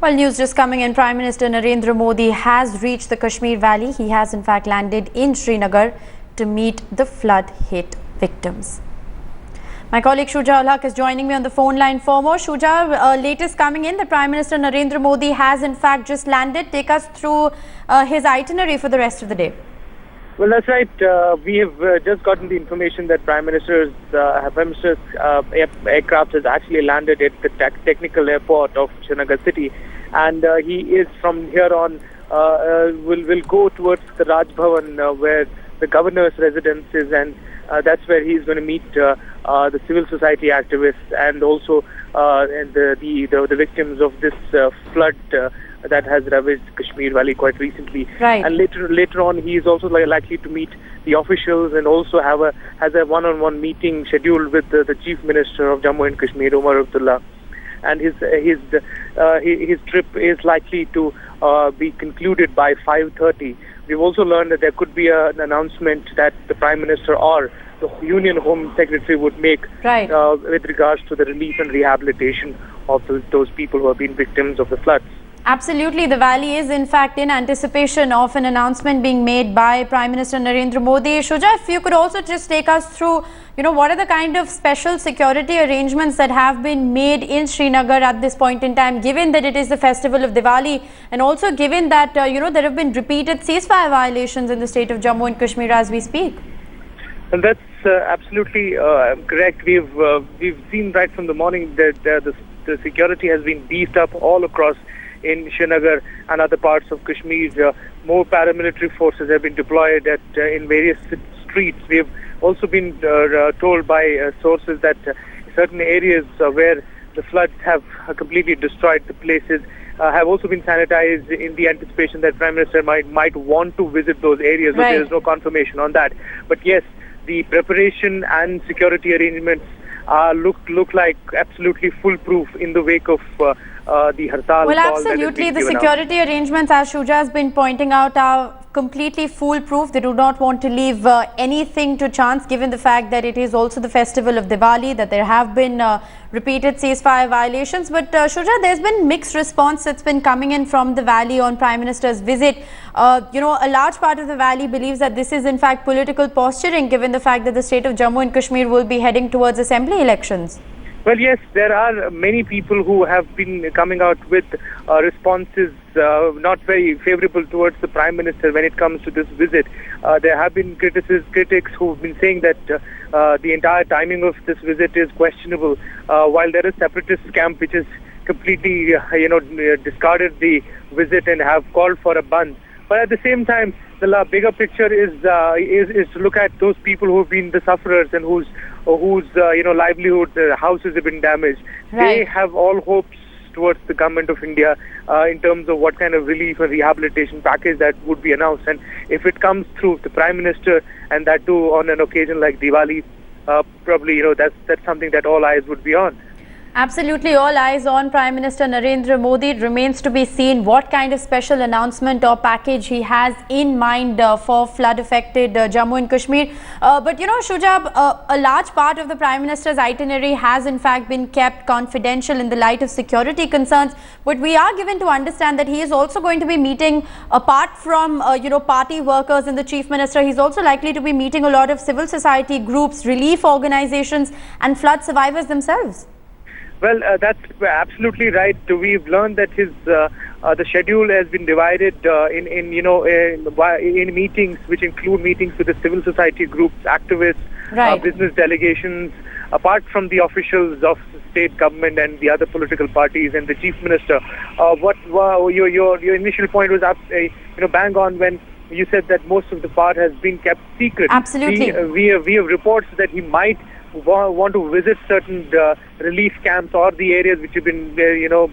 Well, news just coming in. Prime Minister Narendra Modi has reached the Kashmir Valley. He has in fact landed in Srinagar to meet the flood-hit victims. My colleague Shuja Ulhaq is joining me on the phone line for more. Shuja, latest coming in, the Prime Minister Narendra Modi has in fact just landed. Take us through his itinerary for the rest of the day. Well, that's right. We have just gotten the information that Prime Minister's aircraft has actually landed at the technical airport of Srinagar city, and he is from here on will go towards the Raj Bhavan where the governor's residence is, and that's where he is going to meet the civil society activists and also the victims of this flood that has ravaged Kashmir Valley quite recently. Right. And later on, he is also likely to meet the officials and also has a one-on-one meeting scheduled with the Chief Minister of Jammu and Kashmir, Omar Abdullah. And his trip is likely to be concluded by 5:30. We've also learned that there could be an announcement that the Prime Minister or the Union Home Secretary would make with regards to the relief and rehabilitation of those people who have been victims of the floods. Absolutely. The valley is in fact in anticipation of an announcement being made by Prime Minister Narendra Modi. Shuja, if you could also just take us through, what are the kind of special security arrangements that have been made in Srinagar at this point in time, given that it is the festival of Diwali, and also given that, there have been repeated ceasefire violations in the state of Jammu and Kashmir as we speak? And that's absolutely correct. We've seen right from the morning that the security has been beefed up all across in Srinagar and other parts of Kashmir. More paramilitary forces have been deployed in various streets. We have also been told by sources that certain areas where the floods have completely destroyed the places have also been sanitized in the anticipation that Prime Minister might want to visit those areas, but there is no confirmation on that. But yes, the preparation and security arrangements look like absolutely foolproof in the wake of the Hartal. Well, absolutely. The security arrangements, as Shuja has been pointing out, are completely foolproof. They do not want to leave anything to chance, given the fact that it is also the festival of Diwali, that there have been repeated ceasefire violations. But Shuja, there's been mixed response that's been coming in from the valley on Prime Minister's visit. A large part of the valley believes that this is in fact political posturing, given the fact that the state of Jammu and Kashmir will be heading towards assembly elections. Well, yes, there are many people who have been coming out with responses not very favorable towards the Prime Minister when it comes to this visit. There have been critics who have been saying that the entire timing of this visit is questionable, while there is separatist camp which has completely, discarded the visit and have called for a ban. But at the same time, the bigger picture is to look at those people who have been the sufferers and whose livelihood, houses have been damaged. Right. They have all hopes towards the government of India in terms of what kind of relief and rehabilitation package that would be announced. And if it comes through the Prime Minister, and that too on an occasion like Diwali, probably that's something that all eyes would be on. Absolutely, all eyes on Prime Minister Narendra Modi. It remains to be seen what kind of special announcement or package he has in mind for flood-affected Jammu and Kashmir. But Shujab, a large part of the Prime Minister's itinerary has in fact been kept confidential in the light of security concerns. But we are given to understand that he is also going to be meeting, apart from party workers and the Chief Minister, he's also likely to be meeting a lot of civil society groups, relief organizations, and flood survivors themselves. Well, that's absolutely right. We've learned that the schedule has been divided in meetings, which include meetings with the civil society groups, activists, business delegations, apart from the officials of the state government and the other political parties and the Chief Minister. Your initial point was bang on when you said that most of the part has been kept secret. Absolutely. We have reports that he might want to visit certain relief camps or the areas which have been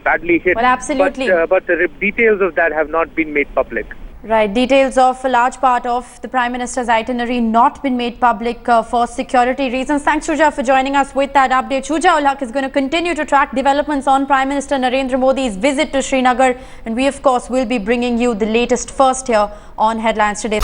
badly hit. Well, absolutely. But the details of that have not been made public. Right. Details of a large part of the Prime Minister's itinerary not been made public for security reasons. Thanks, Shuja, for joining us with that update. Shuja Ulhaq is going to continue to track developments on Prime Minister Narendra Modi's visit to Srinagar. And we, of course, will be bringing you the latest first here on Headlines Today.